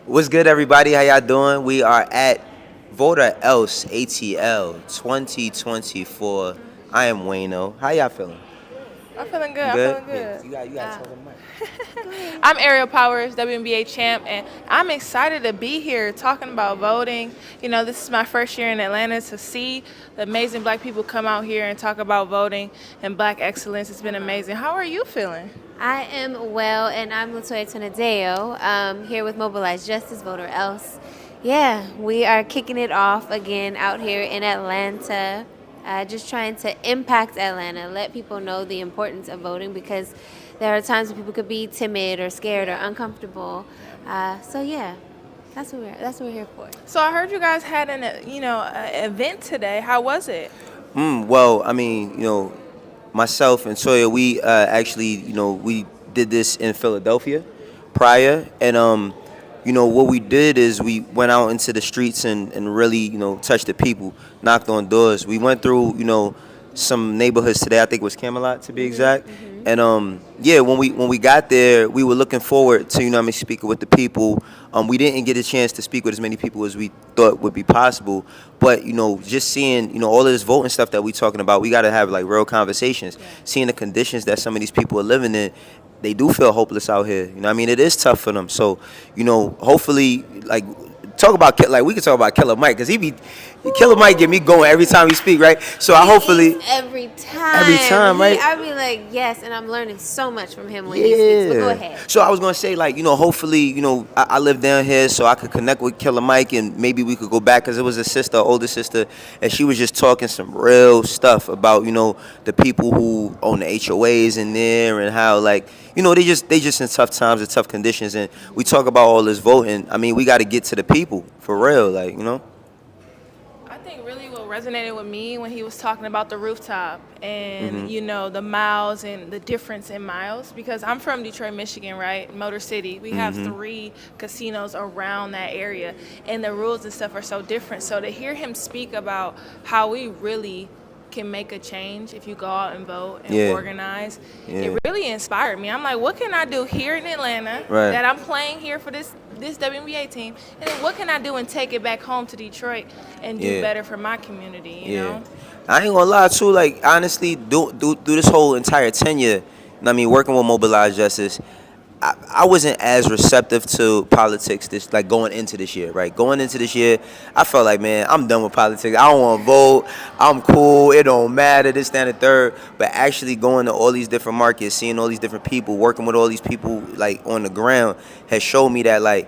What's good, everybody? How y'all doing? We are at Voter Else ATL 2024. I am Wayno. How y'all feeling? I'm feeling good. Good? I'm feeling good. Yeah, you got to tell them mic. I'm Ariel Powers, WNBA champ, and I'm excited to be here talking about voting. You know, this is my first year in Atlanta. To see the amazing black people come out here and talk about voting and black excellence, it's been amazing. How are you feeling? I am well, and I'm Latoya Tonodeo, here with Mobilize Justice, Voter Else. Yeah, we are kicking it off again out here in Atlanta, just trying to impact Atlanta, let people know the importance of voting, because there are times when people could be timid or scared or uncomfortable. So yeah, that's what we're here for. So I heard you guys had an event today. How was it? Well, I mean, myself and Toya, we actually, we did this in Philadelphia prior, and what we did is we went out into the streets and really, touched the people, knocked on doors. We went through, some neighborhoods today. I think it was Camelot, to be exact. And when we got there, we were looking forward to speaking with the people. We didn't get a chance to speak with as many people as we thought would be possible, but just seeing all of this voting stuff that we talking about, we got to have like real conversations. Seeing the conditions that some of these people are living in, they do feel hopeless out here. It is tough for them. So hopefully, like, we can talk about Killer Mike, because Killer Mike get me going every time he speak, right? So I hopefully every time, right? I be like, yes, and I'm learning so much from him when he speaks. But go ahead. So I was gonna say, like, hopefully, I live down here, so I could connect with Killer Mike, and maybe we could go back, because it was a sister, older sister, and she was just talking some real stuff about the people who own the HOAs in there, and how, like, they just in tough times and tough conditions. And we talk about all this voting. I mean, we got to get to the people for real, like, I think really what resonated with me when he was talking about the rooftop and the miles and the difference in miles, because I'm from Detroit, Michigan, right? Motor City. We have 3 casinos around that area, and the rules and stuff are so different. So to hear him speak about how we really can make a change if you go out and vote and organize, it really inspired me. I'm like, what can I do here in Atlanta that I'm playing here for this WNBA team, and then what can I do and take it back home to Detroit and do better for my community, you know? I ain't gonna lie too, like, honestly, do this whole entire tenure, working with Mobilize Justice, I wasn't as receptive to politics going into this year, right? Going into this year, I felt like, man, I'm done with politics. I don't want to vote. I'm cool. It don't matter, this, that, and the third. But actually going to all these different markets, seeing all these different people, working with all these people, like, on the ground, has showed me that, like,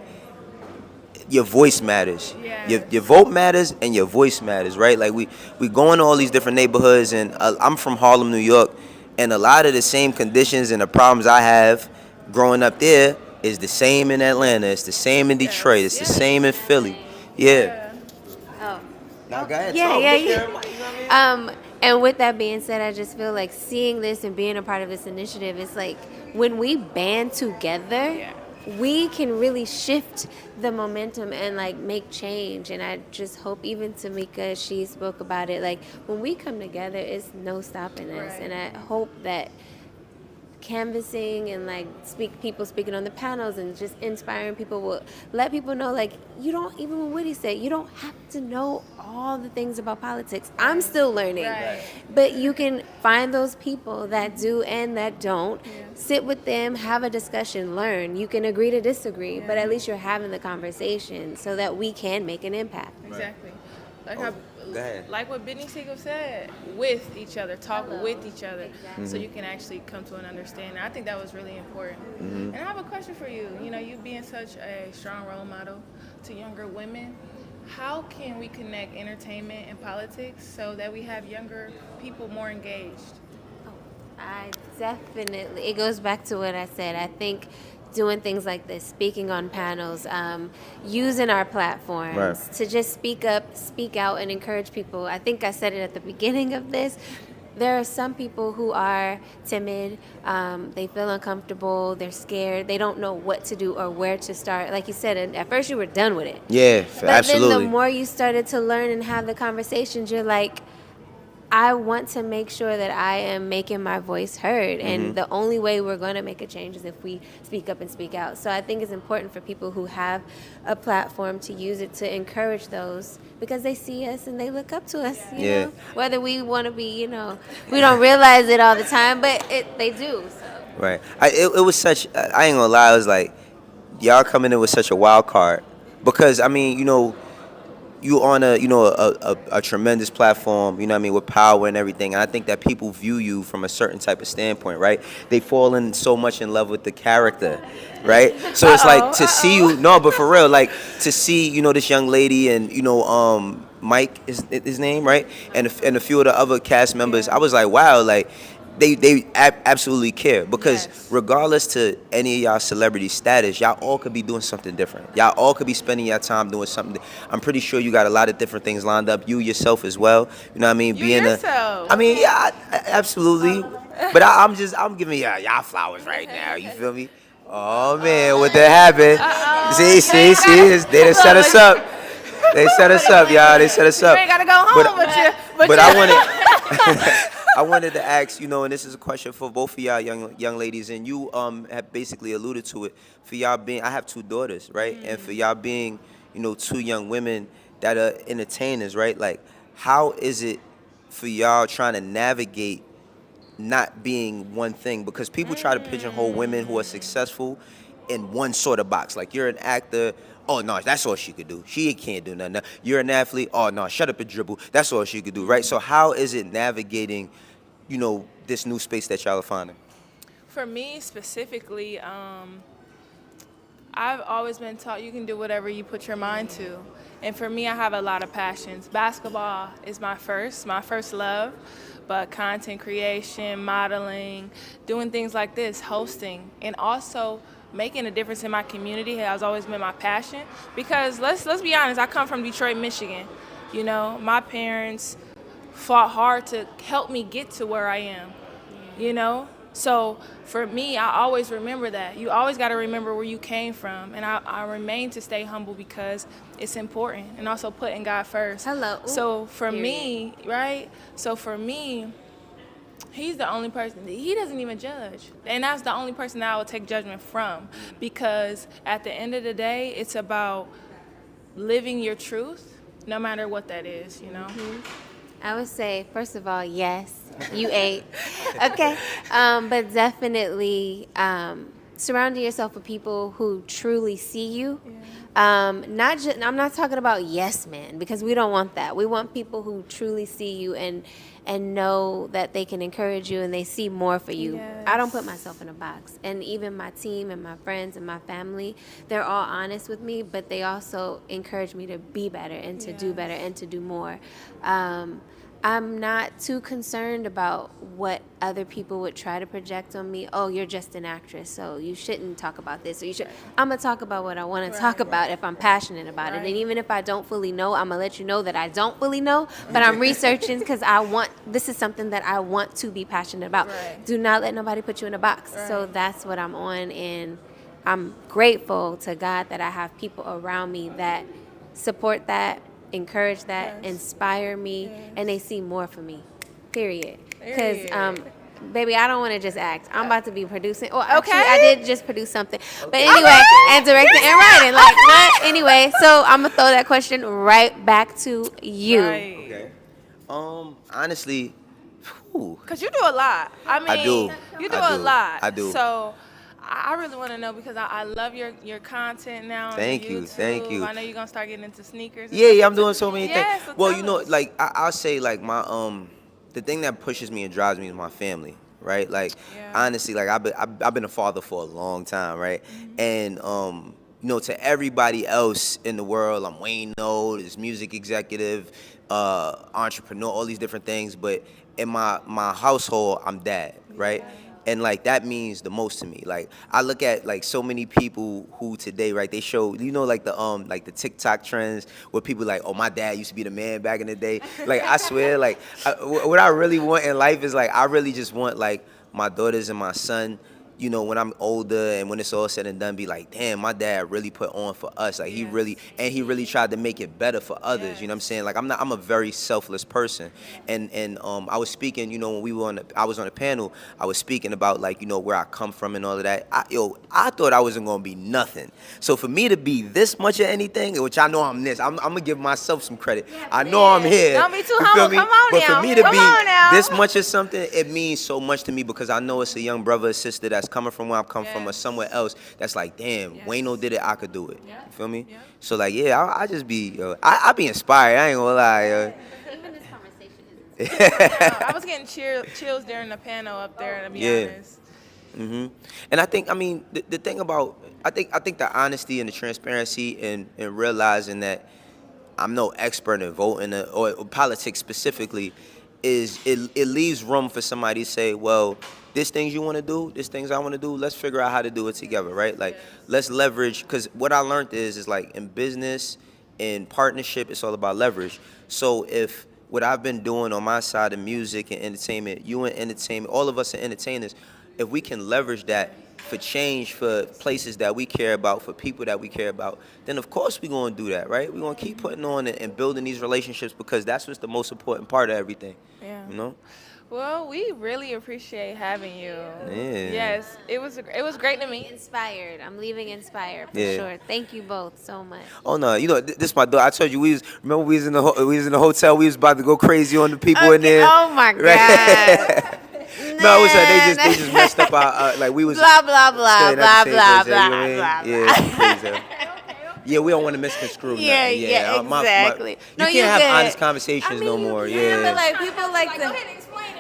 your voice matters. Your vote matters, and your voice matters, right? Like, we go into all these different neighborhoods, and I'm from Harlem, New York, and a lot of the same conditions and the problems I have growing up there is the same in Atlanta. It's the same in Detroit. It's the same in Philly. Yeah. Oh. Now go ahead. Yeah. And with that being said, I just feel like seeing this and being a part of this initiative, it's like when we band together, we can really shift the momentum and like make change. And I just hope, even Tamika, she spoke about it, like when we come together, it's no stopping us. And I hope that canvassing and like people speaking on the panels and just inspiring people will let people know, like, you don't, even when Woody said, you don't have to know all the things about politics. I'm still learning, but you can find those people that do and that don't, sit with them, have a discussion, learn. You can agree to disagree, but at least you're having the conversation so that we can make an impact. Exactly. Like what Benny Siegel said, with each other, talk with each other, so you can actually come to an understanding. I think that was really important. And I have a question for you. You being such a strong role model to younger women, how can we connect entertainment and politics so that we have younger people more engaged? It goes back to what I said. I think doing things like this, speaking on panels, using our platforms to just speak up, speak out, and encourage people. I think I said it at the beginning of this. There are some people who are timid, they feel uncomfortable, they're scared, they don't know what to do or where to start. Like you said, at first you were done with it. Yeah, but absolutely. Then the more you started to learn and have the conversations, you're like, I want to make sure that I am making my voice heard. And the only way we're going to make a change is if we speak up and speak out. So I think it's important for people who have a platform to use it to encourage those, because they see us and they look up to us, you know, whether we want to be, you know, we don't realize it all the time, but they do. So. Right. It was such, I ain't gonna lie, it was like, y'all coming in with such a wild card. Because, I mean, you know, you on a tremendous platform, you know what I mean, with power and everything. And I think that people view you from a certain type of standpoint, right? They fall in so much in love with the character, right? So it's like to see you, no, but for real, like to see, you know, this young lady and, you know, Mike is his name, right? And a few of the other cast members, I was like, wow, like, they absolutely care, because regardless to any of y'all celebrity status, y'all all could be doing something different. Y'all all could be spending your time doing something. I'm pretty sure you got a lot of different things lined up. You yourself as well. You know what I mean? Yourself. I mean, yeah, absolutely. But I'm giving y'all flowers right now. You feel me? Oh man, what that happened? See, they done set us up. They set us up, y'all. They set us up. You ain't gotta go home but I wanted. I wanted to ask, you know, and this is a question for both of y'all young ladies, and you have basically alluded to it. For y'all being, I have 2 daughters, right? And for y'all being, you know, 2 young women that are entertainers, right? Like, how is it for y'all trying to navigate not being one thing? Because people try to pigeonhole women who are successful in one sort of box. Like, you're an actor. Oh, no, that's all she could do. She can't do nothing. You're an athlete. Oh, no, shut up and dribble. That's all she could do, right? So how is it navigating, you know, this new space that y'all are finding? For me specifically, I've always been taught you can do whatever you put your mind to. And for me, I have a lot of passions. Basketball is my first love, but content creation, modeling, doing things like this, hosting, and also making a difference in my community has always been my passion. Because let's be honest, I come from Detroit, Michigan. You know, my parents fought hard to help me get to where I am, you know? So for me, I always remember that. You always got to remember where you came from. And I remain to stay humble because it's important. And also putting God first. Hello. Ooh, so for me, right? So for me, he's the only person, he doesn't even judge. And that's the only person that I would take judgment from. Because at the end of the day, it's about living your truth, no matter what that is, you know? I would say, first of all, yes, you ate. Okay. But definitely surrounding yourself with people who truly see you. I'm not talking about yes men, because we don't want that. We want people who truly see you and know that they can encourage you and they see more for you. Yes. I don't put myself in a box. And even my team and my friends and my family, they're all honest with me, but they also encourage me to be better and to do better and to do more. I'm not too concerned about what other people would try to project on me. Oh, you're just an actress, so you shouldn't talk about this. Or you should. I'm going to talk about what I want to talk about if I'm passionate about it. And even if I don't fully know, I'm going to let you know that I don't fully know, but I'm researching because this is something that I want to be passionate about. Do not let nobody put you in a box. So that's what I'm on, and I'm grateful to God that I have people around me that support that, encourage that, inspire me, and they see more for me, period. Because, baby, I don't want to just act. I'm about to be producing. Oh, actually, I did just produce something. But anyway, and directing and writing. Like, what? Anyway, so I'm going to throw that question right back to you. Okay. Honestly, because you do a lot. I mean, I do. You do a lot. I do. So I really want to know, because I love your content now. Thank you. I know you're gonna start getting into sneakers. Yeah, I'm doing so many things. So well, you know, like I'll say, like my the thing that pushes me and drives me is my family, right? Like honestly, like I've been a father for a long time, right? And you know, to everybody else in the world, I'm Wayno, this music executive, entrepreneur, all these different things. But in my household, I'm dad, right? And like that means the most to me. Like I look at like so many people who today, right? They show, you know, like the TikTok trends where people like, oh, my dad used to be the man back in the day. Like I swear, like what I really want in life is like I really just want like my daughters and my son you know, when I'm older and when it's all said and done, be like, damn, my dad really put on for us. Like he really tried to make it better for others. You know what I'm saying? Like I'm a very selfless person. And I was speaking, you know, when I was on a panel, I was speaking about like, you know, where I come from and all of that. I thought I wasn't gonna be nothing. So for me to be this much of anything, which I know I'm this, I'm gonna give myself some credit. I know I'm here. Don't be too You feel humble. me? Come on But now. for me to Come on now. be this much of something, it means so much to me because I know it's a young brother or sister that's coming from where I'm coming from or somewhere else that's like, damn, Wayno did it, I could do it. You feel me? So like, yeah, I just be, I be inspired. I ain't gonna lie. Even this conversation is I was getting chills during the panel up there, to be honest. And I think, I mean, the thing about, I think the honesty and the transparency and realizing that I'm no expert in voting or politics specifically is it leaves room for somebody to say, well, there's things you want to do, there's things I want to do, let's figure out how to do it together, right? Like, let's leverage, because what I learned is like in business, in partnership, it's all about leverage. So if what I've been doing on my side of music and entertainment, you in entertainment, all of us are entertainers, if we can leverage that for change, for places that we care about, for people that we care about, then of course we're going to do that, right? We're going to keep putting on and building these relationships because that's what's the most important part of everything, you know? Well, we really appreciate having you. Yeah. Yes, it was great to meet. inspired. I'm leaving inspired for sure. Thank you both so much. Oh no, you know this my daughter. I told you remember we was in the hotel. We was about to go crazy on the people in there. Oh my God. No, it was they just messed up our like we was blah blah blah staying blah at the same blah place, blah you know what I mean? blah. Yeah, crazy. Yeah, we don't want to misconstrue nothing. Yeah, exactly. You can't have honest conversations no more. But like people like to.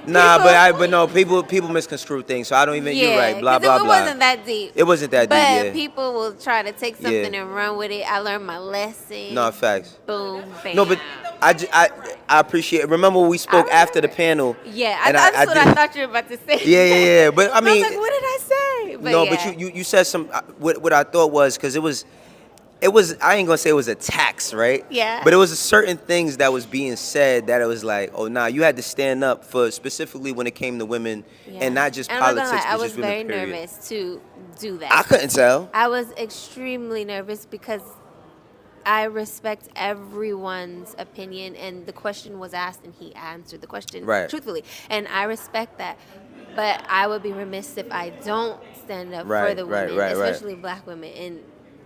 Nah, but no, people misconstrue things, so I don't even. You're right. Blah blah it blah. It wasn't that deep. It wasn't that deep. But Yeah. people will try to take something and run with it. I learned my lesson. No facts. Boom, bam. No, but I appreciate. Remember when we spoke after the panel? Yeah, that's what I thought you were about to say. Yeah. But I mean, I was like, what did I say? But no, but you said some. What I thought was because it was. I ain't gonna say it was a tax, right? Yeah. But it was certain things that was being said that it was like, oh, nah, you had to stand up for specifically when it came to women and not just politics. I was just women, very period. nervous to do that. I couldn't tell. I was extremely nervous because I respect everyone's opinion, and the question was asked, and he answered the question truthfully, and I respect that. But I would be remiss if I don't stand up for the women, especially black women, and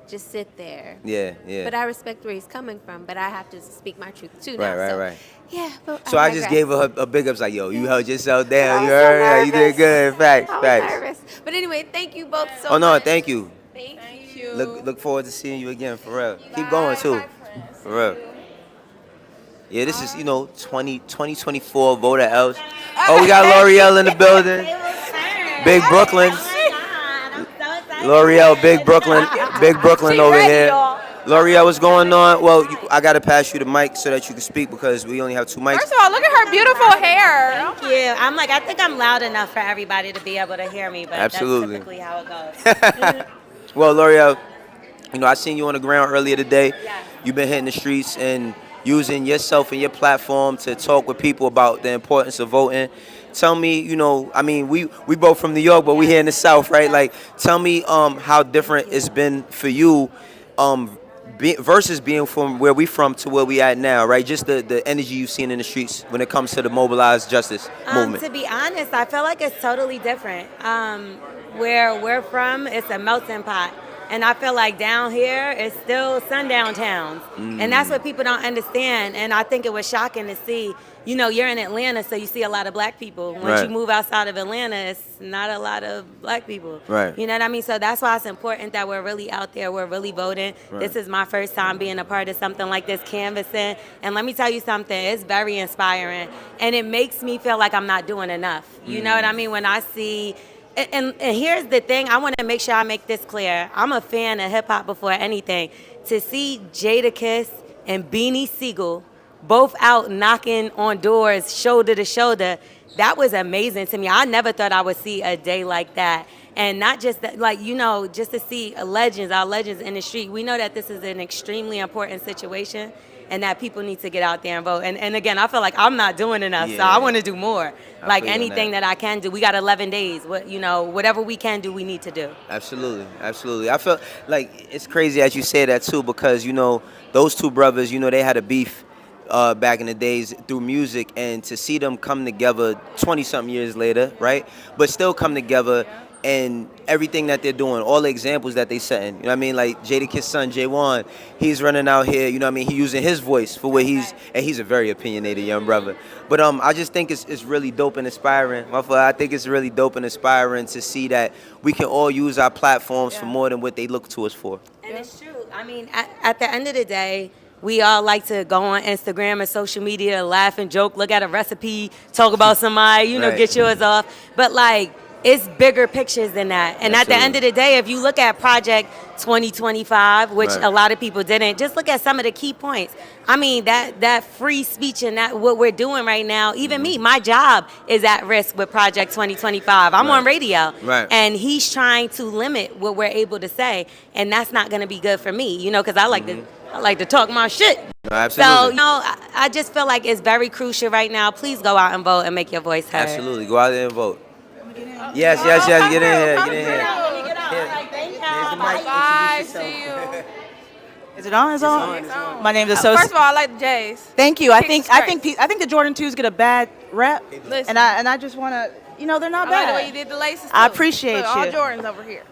just sit there. Yeah. But I respect where he's coming from, but I have to speak my truth too. Right. Yeah, but so I just gave her a big ups like, yo, you held yourself down. You heard her. You did good. Facts. Nervous. But anyway, thank you both so much. Oh no, thank you. Thank you. Look forward to seeing you again, for real. Keep going too. For real. Yeah, this is 2024 voter else. Oh, we got L'Oreal in the building. Big Brooklyn. L'Oreal, Big Brooklyn over here. L'Oreal, what's going on? Well, I got to pass you the mic so that you can speak because we only have 2 mics. First of all, look at her beautiful hair. Thank you. I think I'm loud enough for everybody to be able to hear me, but Absolutely. That's typically how it goes. Well, L'Oreal, I seen you on the ground earlier today. You've been hitting the streets and using yourself and your platform to talk with people about the importance of voting. Tell me, we both from New York, but we here in the South, right? Like, tell me how different it's been for you versus being from where we from to where we at now, right? Just the energy you've seen in the streets when it comes to the mobilized justice movement. To be honest, I feel like it's totally different. Where we're from, it's a melting pot. And I feel like down here, it's still sundown towns. And that's what people don't understand. And I think it was shocking to see, you're in Atlanta, so you see a lot of black people. Once you move outside of Atlanta, it's not a lot of black people. Right. You know what I mean? So that's why it's important that we're really out there, we're really voting. Right. This is my first time being a part of something like this, canvassing. And let me tell you something, it's very inspiring. And it makes me feel like I'm not doing enough. You know what I mean? When I see... And here's the thing, I want to make sure I make this clear. I'm a fan of hip-hop before anything. To see Jadakiss and Beanie Siegel both out knocking on doors shoulder to shoulder, that was amazing to me. I never thought I would see a day like that. And not just that, just to see our legends in the street. We know that this is an extremely important situation. and that people need to get out there and vote. And again, I feel like I'm not doing enough, so Yeah. I want to do more. I Like feel you on anything that. that I can do. We got 11 days. Whatever we can do, we need to do. Absolutely, absolutely. I feel like it's crazy as you say that too, because those two brothers, they had a beef back in the days through music, and to see them come together 20-something years later, right? But still come together, and everything that they're doing, all the examples that they setting. You know what I mean? Like Jadakiss' son, J1, he's running out here. You know what I mean? He using his voice for what and he's a very opinionated young brother. But I just think it's really dope and inspiring. I think it's really dope and inspiring to see that we can all use our platforms for more than what they look to us for. And it's true. I mean, at the end of the day, we all like to go on Instagram and social media, laugh and joke, look at a recipe, talk about somebody, Right. get yours off. But like, it's bigger pictures than that. And at the end of the day, if you look at Project 2025, which Right. a lot of people didn't, just look at some of the key points. I mean, that free speech and that what we're doing right now, even me, my job is at risk with Project 2025. I'm on radio. Right. And he's trying to limit what we're able to say. And that's not going to be good for me, because I like to talk my shit. No, absolutely. So, I just feel like it's very crucial right now. Please go out and vote and make your voice heard. Absolutely. Go out there and vote. Yes. Get in here. Come Get in through. here. Let me get out. Here. Thank Here's the you. mic. Bye. Introduce See yourself. you. Is it on? It's on. It's on. My name is First of all, I like the Jays. Thank you. I Kicks think straight. I think the Jordan 2s get a bad rep, Listen. and I just want to, they're not I bad. like the way you did the laces. I too. appreciate Look, all you. Jordans over here.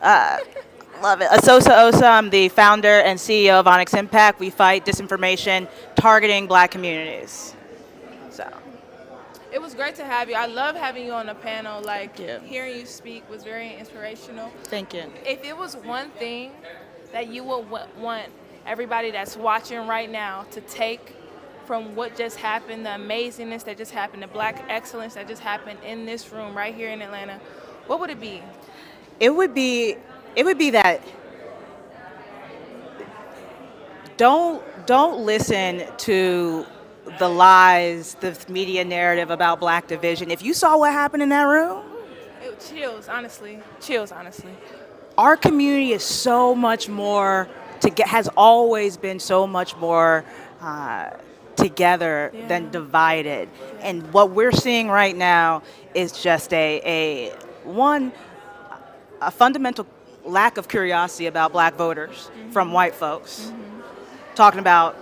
Love it. Asosa Osa, I'm the founder and CEO of Onyx Impact. We fight disinformation targeting Black communities. So, It was great to have you. I love having you on the panel. Like, you. hearing you speak was very inspirational. thank you. If it was one thing that you would want everybody that's watching right now to take from what just happened, the amazingness that just happened, the Black excellence that just happened in this room right here in Atlanta, what would it be? It would be that don't listen to the lies, the media narrative about Black division. If you saw what happened in that room, Chills, honestly. Chills, honestly. our community is so much more has always been so much more together than divided. And what we're seeing right now is just a fundamental lack of curiosity about Black voters from white folks. Talking about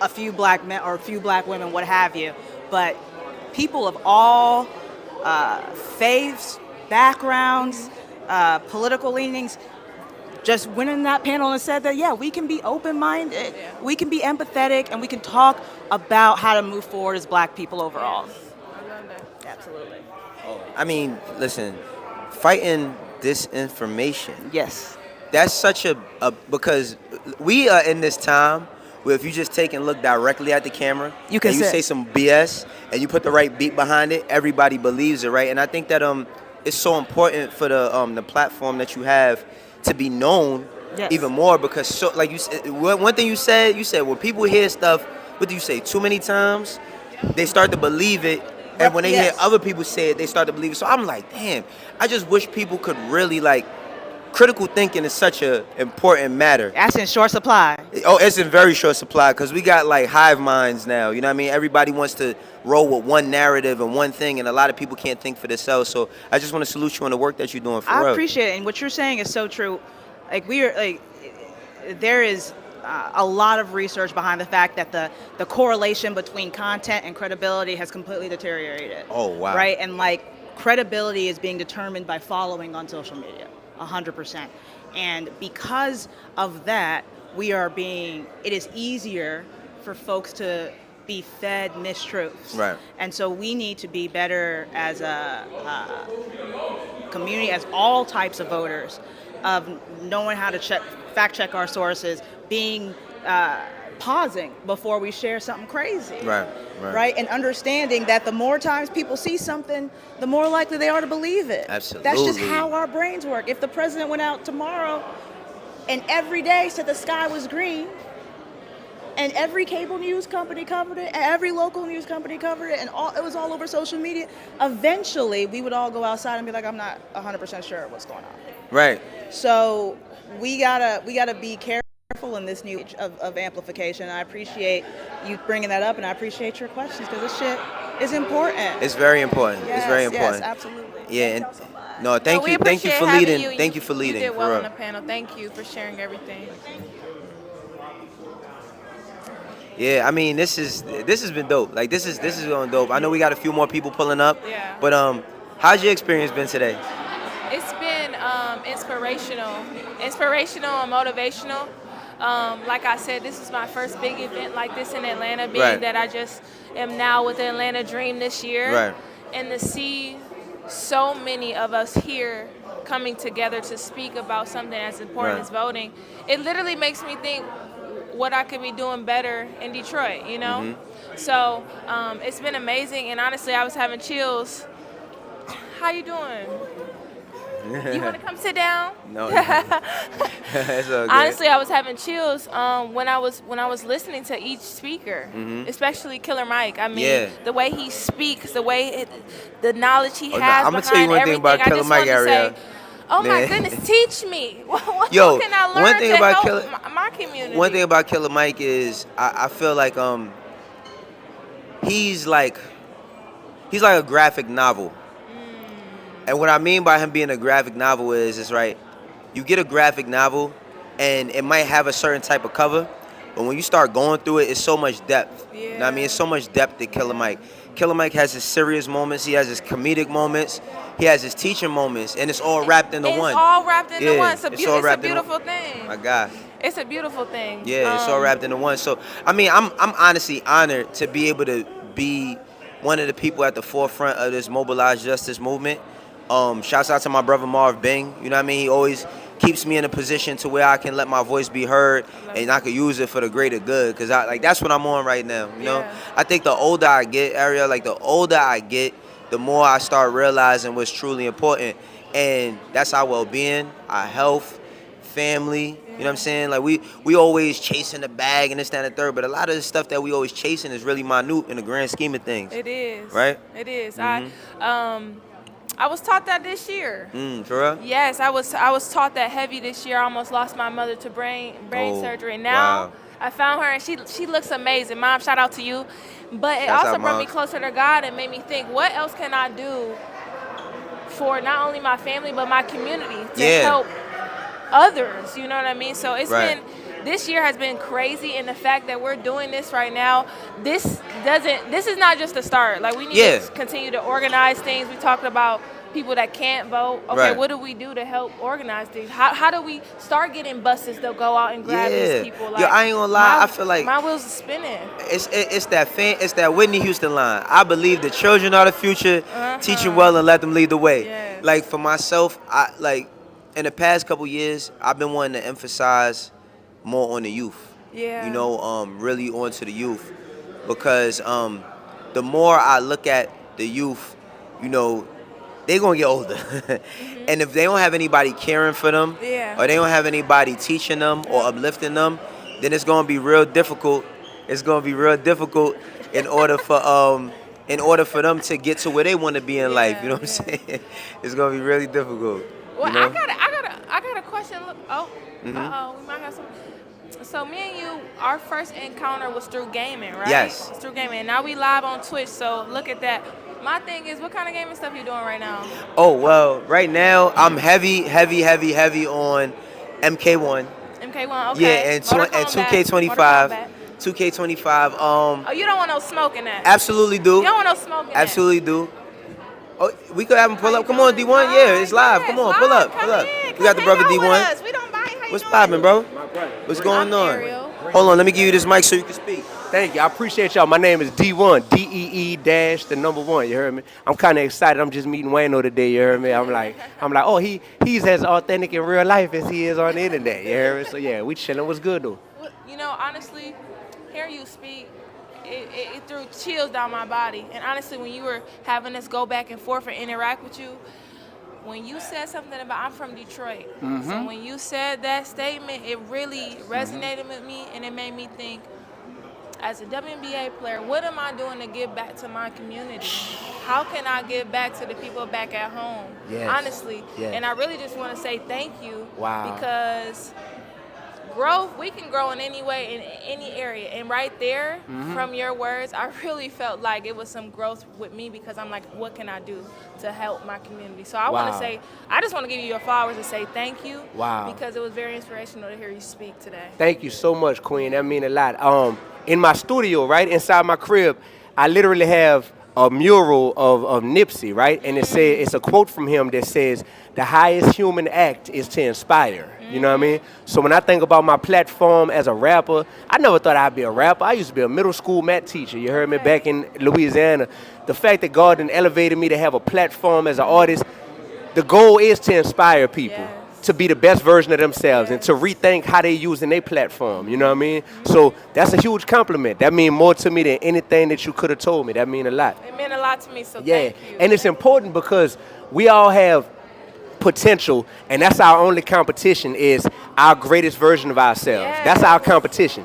a few Black men or a few Black women, what have you, but people of all faiths, backgrounds, political leanings, just went in that panel and said that, we can be open-minded, we can be empathetic, and we can talk about how to move forward as Black people overall. I love that. Absolutely. I mean, listen, fighting disinformation. Yes. That's such a because we are in this time where if you just take and look directly at the camera, You can and you say- say some BS and you put the right beat behind it, everybody believes it, right? And I think that it's so important for the platform that you have to be known Yes. even more, because so like you said, one thing you said when people hear stuff, what do you say, too many times, they start to believe it. And when they hear other people say it, they start to believe it. So I'm like, damn, I just wish people could really critical thinking is such a important matter. That's in short supply. Oh, it's in very short supply because we got hive minds now. You know what I mean? Everybody wants to roll with one narrative and one thing, and a lot of people can't think for themselves. So I just want to salute you on the work that you're doing for real. I appreciate it, and what you're saying is so true. There is a lot of research behind the fact that the correlation between content and credibility has completely deteriorated. Oh, wow. Right, and credibility is being determined by following on social media, 100%. And because of that, it is easier for folks to be fed mistruths. Right. And so we need to be better as a community, as all types of voters, of knowing how to fact check our sources, pausing before we share something crazy. Right. And understanding that the more times people see something, the more likely they are to believe it. Absolutely. That's just how our brains work. If the president went out tomorrow and every day said the sky was green, and every cable news company covered it, and every local news company covered it, and it was all over social media, eventually we would all go outside and be like, I'm not 100% sure what's going on. Right. So we gotta be careful powerful in this new age of amplification. I appreciate you bringing that up, and I appreciate your questions because this shit is important. It's very important. Yes, it's very important. Yes, absolutely. Yeah. Thank y'all so much. No, thank we you appreciate for having leading. you. Thank you for leading. You did well for on real. the panel. Thank you for sharing everything. Yeah, I mean, this has been dope. Like this is going dope. I know we got a few more people pulling up. Yeah. But how's your experience been today? It's been inspirational and motivational. Like I said, this is my first big event like this in Atlanta, being Right. that I just am now with the Atlanta Dream this year. Right. And to see so many of us here coming together to speak about something as important Right. as voting, it literally makes me think what I could be doing better in Detroit, you know? Mm-hmm. So it's been amazing, and honestly, I was having chills. How you doing? You want to come sit down? No. It's all good. Honestly, I was having chills when I was listening to each speaker, especially Killer Mike. I mean, Yeah. the way he speaks, the knowledge he Oh, no, has I'ma behind tell you one thing everything. about I Killer just Mike, wanted to Ariel. say, oh my Yeah. goodness, teach me. What Yo, can I learn one thing to about help Killer- my community? One thing about Killer Mike is I feel like he's like a graphic novel. And what I mean by him being a graphic novel is right, you get a graphic novel and it might have a certain type of cover, but when you start going through it, it's so much depth. You know what I mean? It's so much depth to Killer Mike. Killer Mike has his serious moments, he has his comedic moments, he has his teaching moments, and it's all wrapped into one. It's all wrapped into Yeah, one. It's a all wrapped into beautiful thing. My God. It's a beautiful thing. Yeah, it's all wrapped into one. So, I mean, I'm honestly honored to be able to be one of the people at the forefront of this mobilized justice movement. Shouts out to my brother Marv Bing. You know what I mean? He always keeps me in a position to where I can let my voice be heard and I can use it for the greater good. Cause that's what I'm on right now. You know? I think the older I get, Ariel, the more I start realizing what's truly important. And that's our well-being, our health, family. You know what I'm saying? Like we always chasing the bag and this, that, and the third, but a lot of the stuff that we always chasing is really minute in the grand scheme of things. It is. Right? It is. I was taught that this year. For real? Yes, I was taught that heavy this year. I almost lost my mother to brain surgery. And now wow. I found her, and she looks amazing. Mom, shout out to you. But it Shouts also out, brought Mom. me closer to God and made me think, what else can I do for not only my family but my community to help others? You know what I mean? So it's Right. this year has been crazy, and the fact that we're doing this right now, this is not just a start. Like, we need to continue to organize things. We talked about people that can't vote. Okay, Right. what do we do to help organize things? How do we start getting buses to go out and grab these people? Yo, I ain't gonna lie, I feel like my wheels are spinning. it's that Whitney Houston line. I believe the children are the future. Teach them well and let them lead the way. Yes. Like for myself, in the past couple years, I've been wanting to emphasize more on the youth. Yeah. You know, really onto the youth, because the more I look at the youth, you know, they're gonna get older. And if they don't have anybody caring for them, or they don't have anybody teaching them or uplifting them, then it's gonna be real difficult. It's gonna be real difficult in order for them to get to where they want to be in life. You know what I'm saying? It's gonna be really difficult. Well, you know? I got a question. Look, we might have some. So me and you, our first encounter was through gaming, right? Yes. It's through gaming. And now we live on Twitch, so look at that. My thing is, what kind of gaming stuff you doing right now? Oh, well, right now I'm heavy on MK1. MK1, okay. Yeah, and 2K25. 2K25. Oh, you don't want no smoke in that. Absolutely do. You don't want no smoke in that. Absolutely do. Oh, we could have him pull up. Come on, D1. Yeah, it's live. Come on, pull up. Pull up. We got the brother D1. We don't bite. How you What's doing? poppin', bro? What's going I'm on? Ariel. Hold on, let me give you this mic so you can speak. Thank you. I appreciate y'all. My name is D1, DEE-1. You heard me? I'm kind of excited. I'm just meeting Wayno today. You heard me? I'm like, oh, he's as authentic in real life as he is on the internet. You heard me? So yeah, we chilling. What's good though? Well, you know, honestly, hearing you speak, it threw chills down my body. And honestly, when you were having us go back and forth and interact with you, when you said something about, I'm from Detroit. So when you said that statement, it really resonated with me, and it made me think, as a WNBA player, what am I doing to give back to my community? How can I give back to the people back at home? Yes. Honestly. Yes. And I really just want to say thank you. Wow. Because growth, we can grow in any way, in any area. And right there, from your words, I really felt like it was some growth with me because I'm like, what can I do to help my community? So I want to say, I just want to give you your flowers and say thank you. Wow. Because it was very inspirational to hear you speak today. Thank you so much, Queen. That mean a lot. In my studio, right inside my crib, I literally have a mural of Nipsey, right? And it's a quote from him that says, "The highest human act is to inspire." You know what I mean? So when I think about my platform as a rapper, I never thought I'd be a rapper. I used to be a middle school math teacher. You heard me back in Louisiana. The fact that God then elevated me to have a platform as an artist, the goal is to inspire people to be the best version of themselves and to rethink how they using their platform. You know what I mean? So that's a huge compliment. That means more to me than anything that you could have told me. That mean a lot. It meant a lot to me, so Yeah, thank you. and it's important because we all have potential, and that's our only competition is our greatest version of ourselves. That's our competition.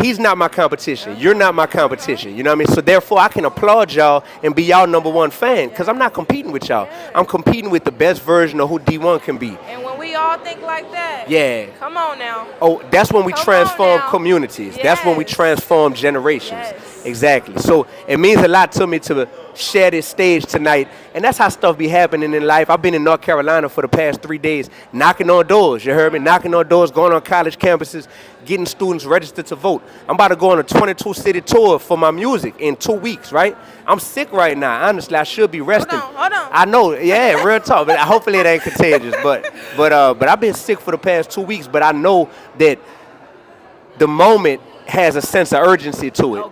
He's not my competition. You're not my competition. You know what I mean? So therefore, I can applaud y'all and be y'all #1 fan because I'm not competing with y'all. I'm competing with the best version of who D1 can be. And when we all think like that, come on now. Oh, that's when we Come on transform now. communities. That's when we Yes. transform generations. Yes. Exactly. So it means a lot to me to share this stage tonight. And that's how stuff be happening in life. I've been in North Carolina for the past 3 days, knocking on doors. You heard me? Knocking on doors, going on college campuses, getting students registered to vote. I'm about to go on a 22-city tour for my music in 2 weeks, right? I'm sick right now. Honestly, I should be resting. Hold on. I know, yeah, real talk. But hopefully it ain't contagious. But I've been sick for the past 2 weeks. But I know that the moment has a sense of urgency to it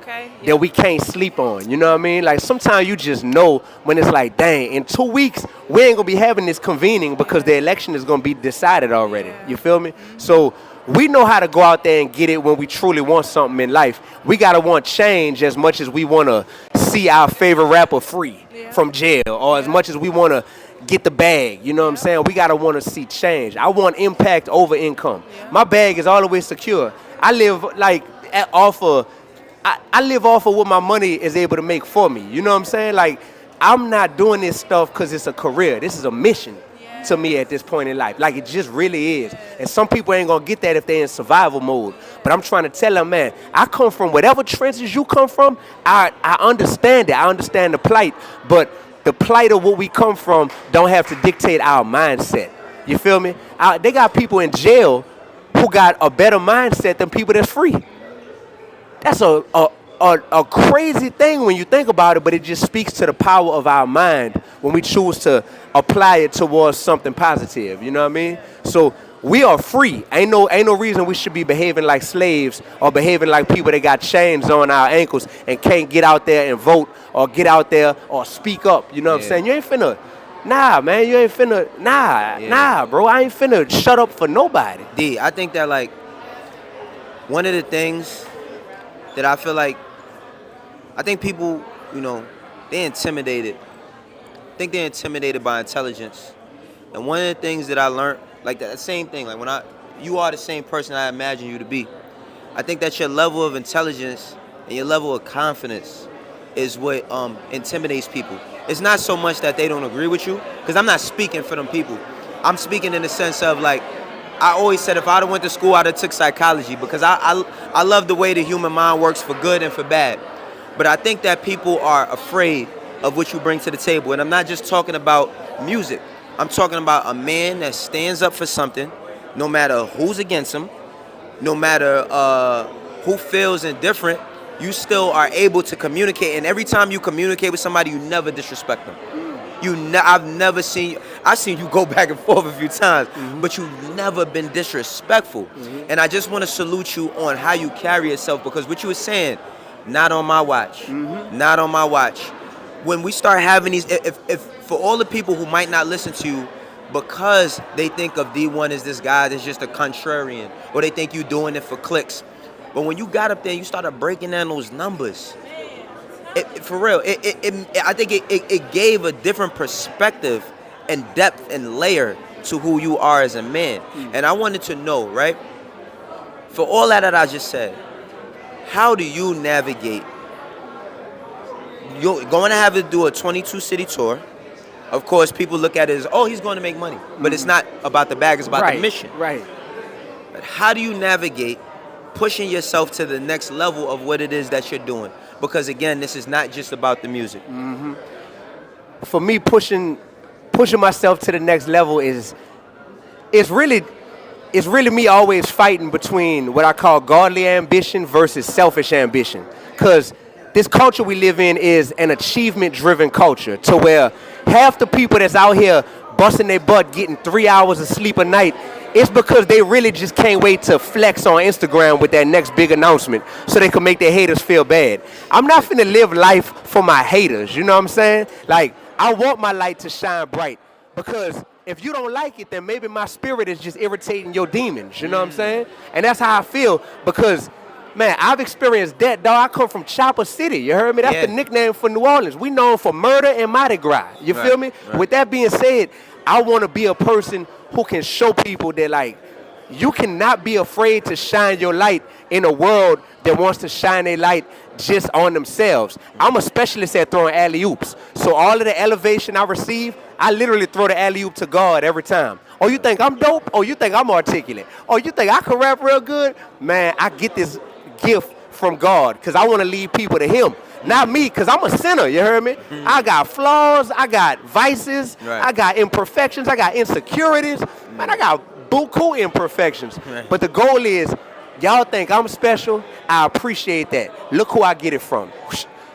that we can't sleep on. You know what I mean? Like sometimes you just know when it's like, dang, in 2 weeks we ain't gonna be having this convening because the election is gonna be decided already. You feel me? So we know how to go out there and get it when we truly want something in life. We gotta want change as much as we wanna see our favorite rapper free from jail, or as much as we wanna get the bag. You know what I'm saying? We gotta wanna see change. I want impact over income. My bag is always secure. I live like I live off of what my money is able to make for me. You know what I'm saying? Like, I'm not doing this stuff because it's a career. This is a mission to me at this point in life. Like, it just really is. And some people ain't going to get that if they're in survival mode. But I'm trying to tell them, man, I come from whatever trenches you come from. I understand it. I understand the plight. But the plight of what we come from don't have to dictate our mindset. You feel me? They got people in jail who got a better mindset than people that's free. That's a crazy thing when you think about it, but it just speaks to the power of our mind when we choose to apply it towards something positive. You know what I mean? So we are free. Ain't no reason we should be behaving like slaves or behaving like people that got chains on our ankles and can't get out there and vote or get out there or speak up. You know what I'm saying? You ain't finna. Nah, man, you ain't finna. Nah, bro. I ain't finna shut up for nobody. D, I think that, like, one of the things that I feel like, I think people, you know, they're intimidated. I think they're intimidated by intelligence. And one of the things that I learned, like that same thing, like you are the same person I imagine you to be. I think that your level of intelligence and your level of confidence is what intimidates people. It's not so much that they don't agree with you, because I'm not speaking for them people. I'm speaking in the sense of, like, I always said if I'd have went to school, I'd have took psychology, because I love the way the human mind works for good and for bad. But I think that people are afraid of what you bring to the table. And I'm not just talking about music. I'm talking about a man that stands up for something, no matter who's against him, no matter who feels indifferent, you still are able to communicate. And every time you communicate with somebody, you never disrespect them. I've seen you go back and forth a few times, but you've never been disrespectful. And I just want to salute you on how you carry yourself, because what you were saying, not on my watch, not on my watch. When we start having these, if for all the people who might not listen to you because they think of D1 as this guy that's just a contrarian, or they think you doing it for clicks, but when you got up there and you started breaking down those numbers, for real, I think it gave a different perspective and depth and layer to who you are as a man. And I wanted to know, right, for all that I just said, how do you navigate? You're going to have to do a 22-city tour. Of course, people look at it as, oh, he's going to make money. But it's not about the bag, it's about the mission. Right. But how do you navigate pushing yourself to the next level of what it is that you're doing? Because again, this is not just about the music. For me, pushing myself to the next level it's really me always fighting between what I call godly ambition versus selfish ambition. Because this culture we live in is an achievement-driven culture, to where half the people that's out here busting their butt, getting 3 hours of sleep a night, it's because they really just can't wait to flex on Instagram with that next big announcement so they can make their haters feel bad. I'm not finna live life for my haters, you know what I'm saying? Like, I want my light to shine bright, because if you don't like it, then maybe my spirit is just irritating your demons, you know what I'm saying? And that's how I feel, because, man, I've experienced that, dog. I come from Chopper City, you heard me? That's the nickname for New Orleans. We known for murder and Mardi Gras, you feel me? Right. With that being said, I want to be a person who can show people that, like, you cannot be afraid to shine your light in a world that wants to shine their light just on themselves. I'm a specialist at throwing alley-oops. So all of the elevation I receive, I literally throw the alley-oop to God every time. Oh, you think I'm dope? Oh, you think I'm articulate? Oh, you think I can rap real good? Man, I get this gift from God because I want to lead people to Him. Not me, because I'm a sinner, you heard me? I got flaws, I got vices, I got imperfections, I got insecurities. Man, I got buku imperfections. But the goal is, y'all think I'm special? I appreciate that. Look who I get it from.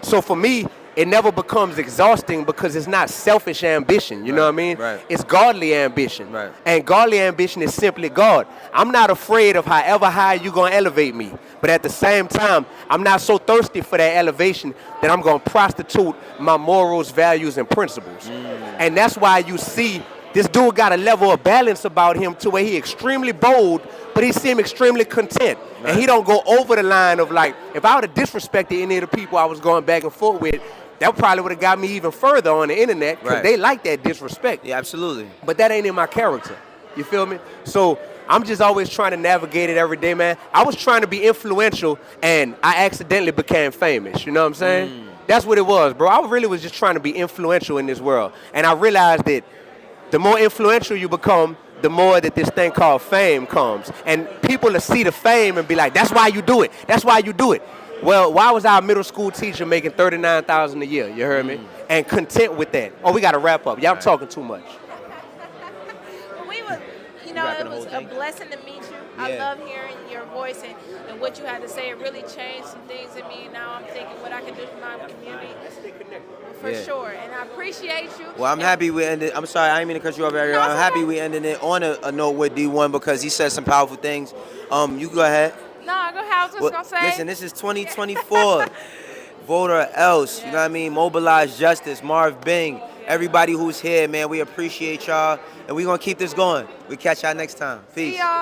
So for me, it never becomes exhausting because it's not selfish ambition, you know what I mean? It's godly ambition. And godly ambition is simply God. I'm not afraid of however high you're going to elevate me. But at the same time, I'm not so thirsty for that elevation that I'm going to prostitute my morals, values, and principles. And that's why you see this dude got a level of balance about him to where he extremely bold, but he seemed extremely content. And he don't go over the line of, like, if I would have disrespected any of the people I was going back and forth with, that probably would have got me even further on the internet, because they like that disrespect. Yeah, absolutely. But that ain't in my character. You feel me? So I'm just always trying to navigate it every day, man. I was trying to be influential, and I accidentally became famous. You know what I'm saying? That's what it was, bro. I really was just trying to be influential in this world. And I realized that the more influential you become, the more that this thing called fame comes. And people will see the fame and be like, that's why you do it. That's why you do it. Well, why was our middle school teacher making $39,000 a year? You heard me? And content with that. Oh, we got to wrap up. Y'all talking too much. It was a blessing to meet you. I love hearing your voice and what you had to say. It really changed some things in me. Now I'm thinking what I can do for my community. For sure. And I appreciate you. Well, I'm happy we ended. I'm sorry, I didn't mean to cut you off, Ariel. I'm happy we ended it on a note with D1 because he said some powerful things. You go ahead. No, go ahead. I was just going to say. Listen, this is 2024. Vote or else. You know what I mean? Mobilize Justice, Marv Bing. Everybody who's here, man, we appreciate y'all. And we're going to keep this going. We'll catch y'all next time. Peace.